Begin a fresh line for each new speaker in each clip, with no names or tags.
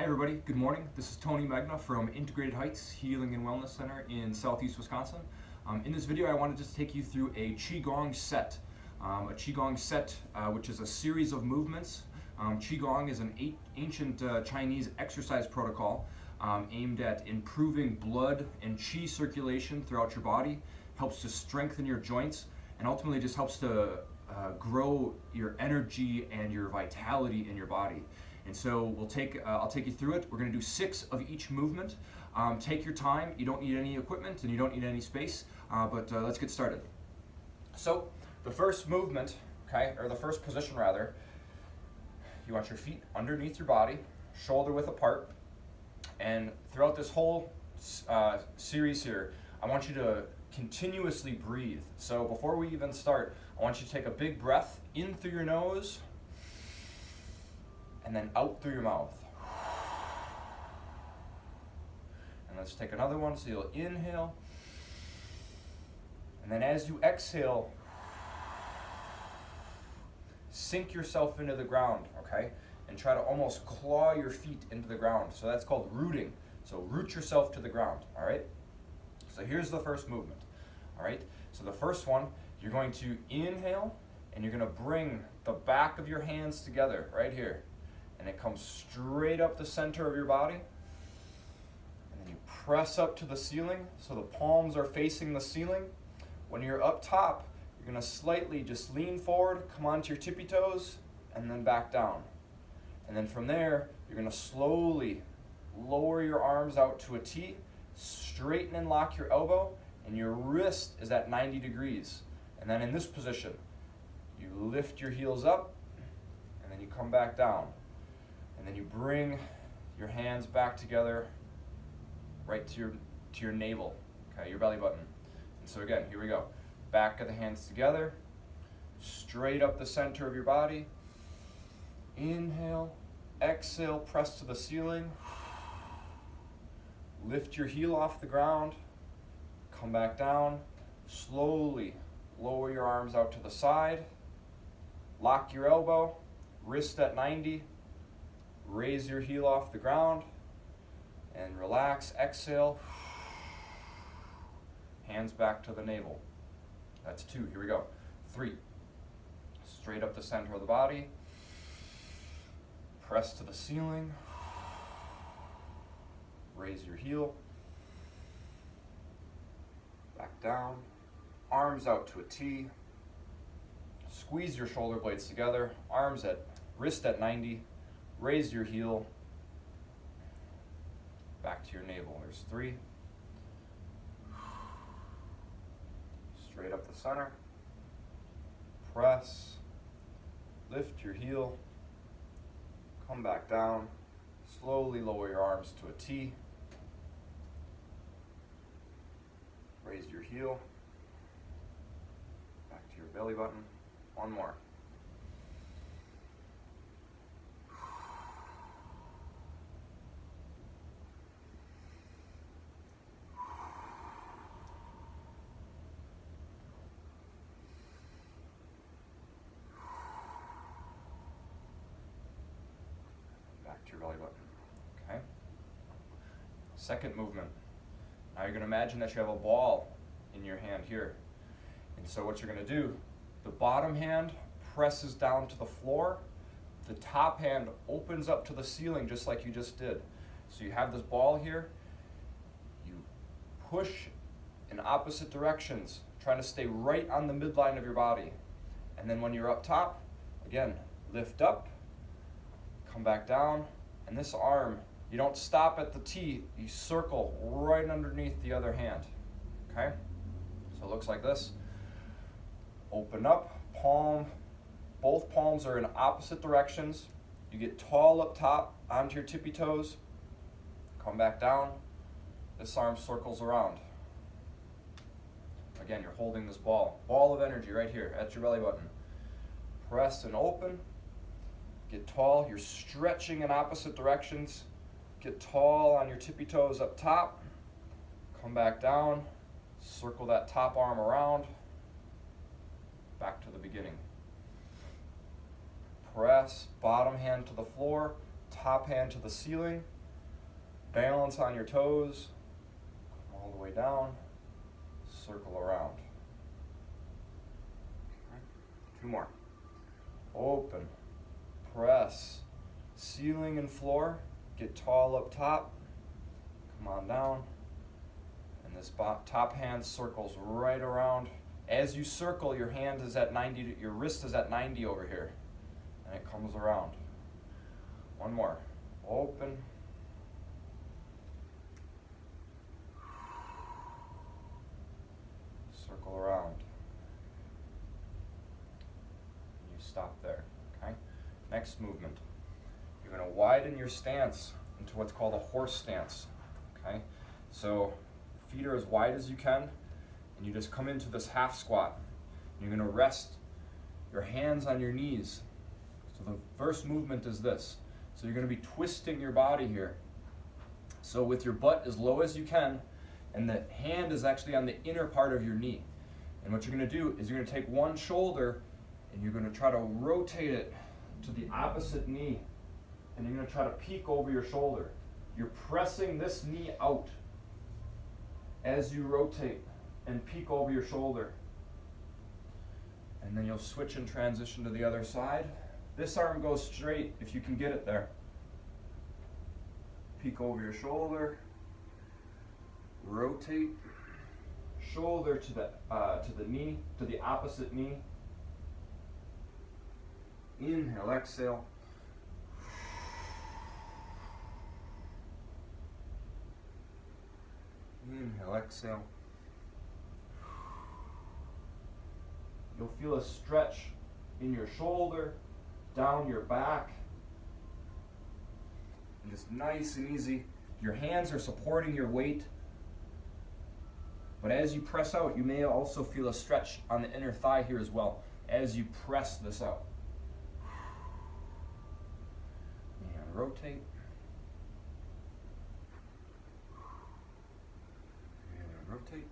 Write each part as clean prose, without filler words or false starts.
Hi everybody, good morning. This is Tony Magna from Integrated Heights Healing and Wellness Center in Southeast Wisconsin. In this video I wanted to just take you through a Qigong set. A Qigong set, which is a series of movements. Qigong is an ancient Chinese exercise protocol aimed at improving blood and qi circulation throughout your body, helps to strengthen your joints, and ultimately just helps to grow your energy and your vitality in your body. And so I'll take you through it. We're going to do 6 of each movement. Take your time. You don't need any equipment and you don't need any space, but let's get started. So the first movement, okay, or the first position rather, you want your feet underneath your body, shoulder width apart, and throughout this whole series here, I want you to continuously breathe. So before we even start, I want you to take a big breath in through your nose and then out through your mouth. And let's take another one. So you'll inhale, and then as you exhale, sink yourself into the ground, okay? And try to almost claw your feet into the ground. So that's called rooting. So root yourself to the ground, all right? So here's the first movement, all right? So the first one, you're going to inhale, and you're gonna bring the back of your hands together right here. And it comes straight up the center of your body. And then you press up to the ceiling, so the palms are facing the ceiling. When you're up top, you're gonna slightly just lean forward, come onto your tippy toes, and then back down. And then from there, you're gonna slowly lower your arms out to a T, straighten and lock your elbow, and your wrist is at 90 degrees. And then in this position, you lift your heels up, and then you come back down. And then you bring your hands back together right to your navel, okay, your belly button. And so again, here we go. Back of the hands together, straight up the center of your body. Inhale, exhale, press to the ceiling. Lift your heel off the ground, come back down. Slowly lower your arms out to the side. Lock your elbow, wrist at 90. Raise your heel off the ground and relax, exhale. Hands back to the navel. That's 2, here we go. 3, straight up the center of the body. Press to the ceiling. Raise your heel. Back down. Arms out to a T. Squeeze your shoulder blades together. Wrist at 90. Raise your heel. Back to your navel. There's 3. Straight up the center. Press. Lift your heel. Come back down. Slowly lower your arms to a T. Raise your heel. Back to your belly button. 1 more. Back to your belly button, okay? Second movement. Now you're gonna imagine that you have a ball in your hand here. And so what you're gonna do, the bottom hand presses down to the floor, the top hand opens up to the ceiling just like you just did. So you have this ball here, you push in opposite directions, trying to stay right on the midline of your body. And then when you're up top, again, lift up, come back down, and this arm, you don't stop at the T, you circle right underneath the other hand, okay? So it looks like this. Open up, both palms are in opposite directions. You get tall up top onto your tippy toes, come back down, this arm circles around. Again, you're holding this ball of energy right here at your belly button. Press and open. Get tall, you're stretching in opposite directions. Get tall on your tippy toes up top. Come back down, circle that top arm around. Back to the beginning. Press, bottom hand to the floor, top hand to the ceiling. Balance on your toes, all the way down, circle around. Two more. Open, press, ceiling and floor, get tall up top, come on down, and this top hand circles right around. As you circle, your hand is at 90, your wrist is at 90 over here, and it comes around. One more. Open. Circle around. You stop there, okay? Next movement. You're going to widen your stance into what's called a horse stance, okay? So feet are as wide as you can, and you just come into this half squat. You're going to rest your hands on your knees. So the first movement is this. So you're going to be twisting your body here. So with your butt as low as you can, and the hand is actually on the inner part of your knee. And what you're going to do is you're going to take one shoulder and you're going to try to rotate it to the opposite knee. And you're going to try to peek over your shoulder. You're pressing this knee out as you rotate and peek over your shoulder. And then you'll switch and transition to the other side. This arm goes straight if you can get it there. Peek over your shoulder. Rotate. Shoulder to the knee, to the opposite knee. Inhale, exhale. Inhale, exhale. You'll feel a stretch in your shoulder, down your back. And just nice and easy. Your hands are supporting your weight. But as you press out, you may also feel a stretch on the inner thigh here as well, as you press this out. And rotate. And rotate.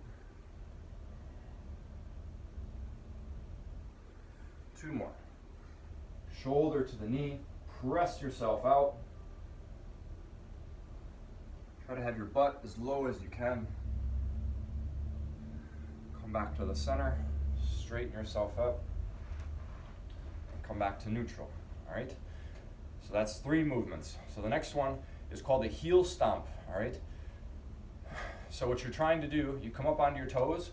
Two more. Shoulder to the knee, press yourself out. Try to have your butt as low as you can. Come back to the center, straighten yourself up, and come back to neutral, all right? So that's 3 movements. So the next one is called a heel stomp, all right? So what you're trying to do, you come up onto your toes,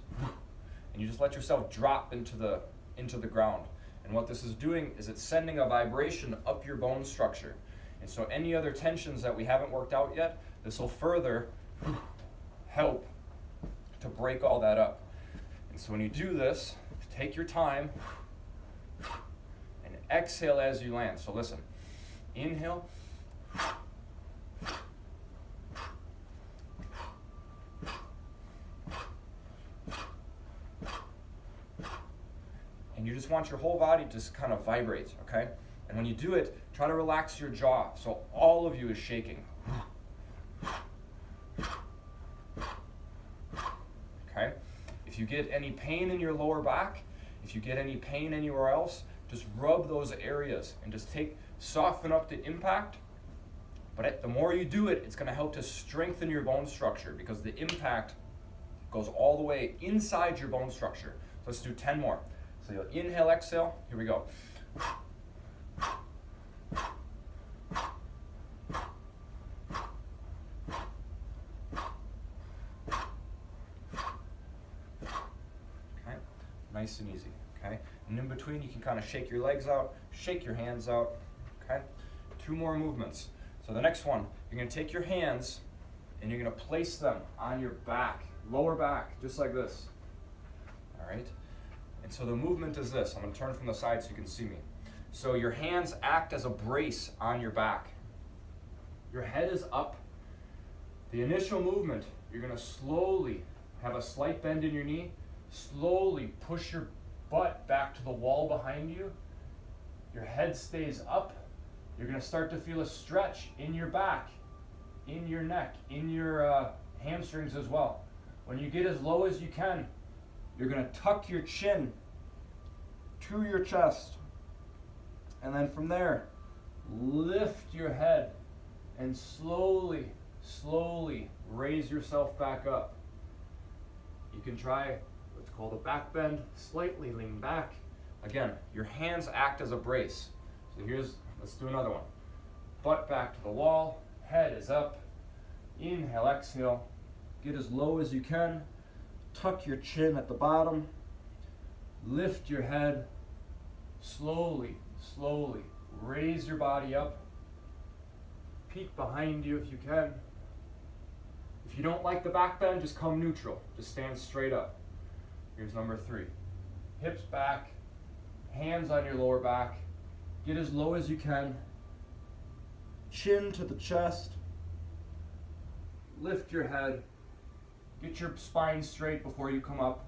and you just let yourself drop into the ground. And what this is doing is it's sending a vibration up your bone structure. And so any other tensions that we haven't worked out yet, this will further help to break all that up. And so when you do this, take your time and exhale as you land. So listen, inhale. And you just want your whole body to just kind of vibrate, okay? And when you do it, try to relax your jaw so all of you is shaking. Okay? If you get any pain in your lower back, if you get any pain anywhere else, just rub those areas and just soften up the impact. But the more you do it, it's going to help to strengthen your bone structure because the impact goes all the way inside your bone structure. So let's do 10 more. So you'll inhale, exhale. Here we go. Okay, nice and easy. Okay, and in between you can kind of shake your legs out, shake your hands out. Okay, 2 more movements. So the next one, you're going to take your hands and you're going to place them on your back, lower back, just like this. All right. And so the movement is this. I'm going to turn from the side so you can see me. So your hands act as a brace on your back. Your head is up. The initial movement, you're going to slowly have a slight bend in your knee, slowly push your butt back to the wall behind you. Your head stays up. You're going to start to feel a stretch in your back, in your neck, in your hamstrings as well. When you get as low as you can, you're going to tuck your chin to your chest. And then from there, lift your head and slowly Slowly raise yourself back up. You can try what's called a back bend, slightly lean back. Again, your hands act as a brace. So let's do another one. Butt back to the wall, head is up. Inhale, exhale. Get as low as you can. Tuck your chin at the bottom. Lift your head. Slowly, slowly raise your body up. Peek behind you if you can. If you don't like the back bend, just come neutral. Just stand straight up. Here's number 3. Hips back, hands on your lower back. Get as low as you can. Chin to the chest. Lift your head. Get your spine straight before you come up.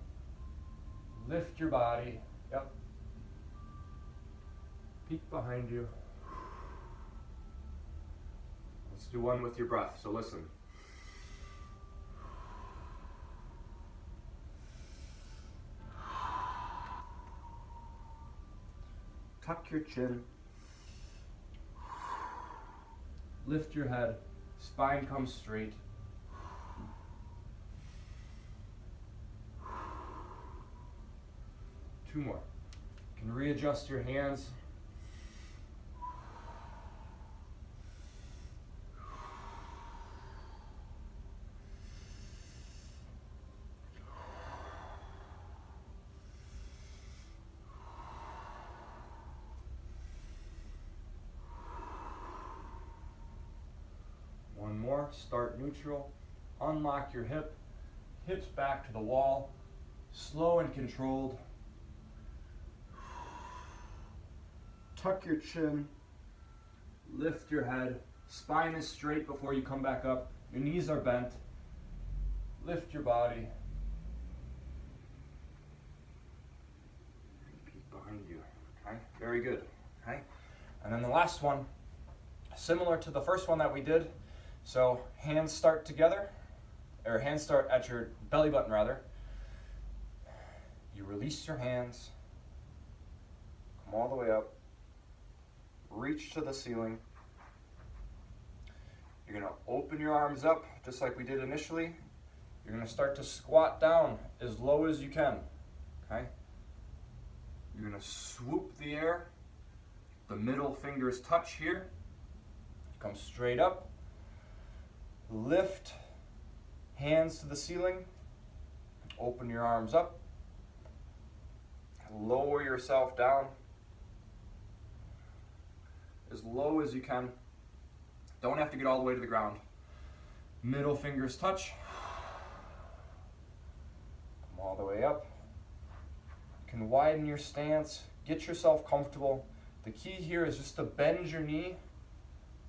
Lift your body. Yep. Peek behind you. Let's do one with your breath. So listen. Tuck your chin. Lift your head. Spine comes straight. Two more. You can readjust your hands. One more. Start neutral. Unlock your hip. Hips back to the wall. Slow and controlled. Tuck your chin, lift your head, spine is straight before you come back up, your knees are bent, lift your body, peek behind you, okay, very good, okay, and then the last one, similar to the first one that we did, so hands start together, or hands start at your belly button rather, you release your hands, come all the way up, reach to the ceiling. You're going to open your arms up just like we did initially. You're going to start to squat down as low as you can. Okay? You're going to swoop the air. The middle fingers touch here. Come straight up. Lift hands to the ceiling. Open your arms up. Lower yourself down as low as you can. Don't have to get all the way to the ground. Middle fingers touch. Come all the way up. You can widen your stance, get yourself comfortable. The key here is just to bend your knee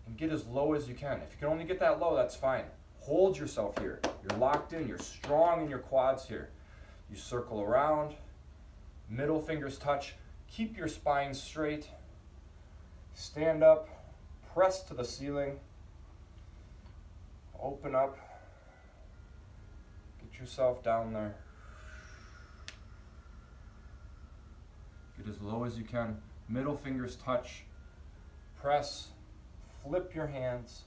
and get as low as you can. If you can only get that low, that's fine. Hold yourself here. You're locked in, you're strong in your quads here. You circle around, middle fingers touch. Keep your spine straight. Stand up, press to the ceiling, open up, get yourself down there. Get as low as you can, middle fingers touch, press, flip your hands,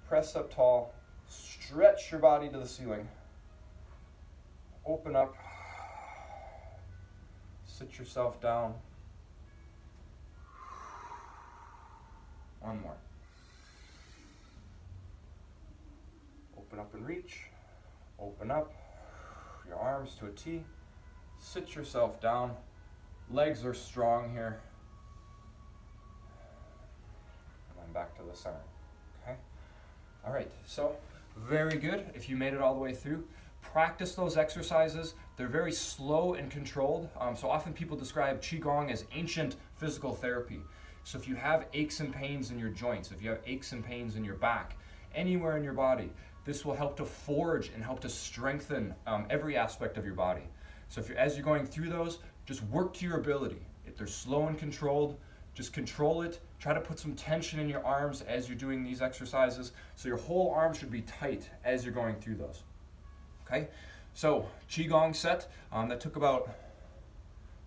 press up tall, stretch your body to the ceiling, open up, sit yourself down. One more. Open up and reach. Open up. Your arms to a T. Sit yourself down. Legs are strong here. And then back to the center. Okay? All right. So, very good. If you made it all the way through, practice those exercises. They're very slow and controlled. So often people describe Qigong as ancient physical therapy. So if you have aches and pains in your joints, if you have aches and pains in your back, anywhere in your body, this will help to forge and help to strengthen every aspect of your body. So as you're going through those, just work to your ability. If they're slow and controlled, just control it. Try to put some tension in your arms as you're doing these exercises. So your whole arm should be tight as you're going through those. Okay? So Qigong set, that took about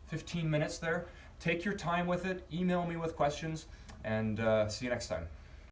15 minutes there. Take your time with it, email me with questions, and see you next time.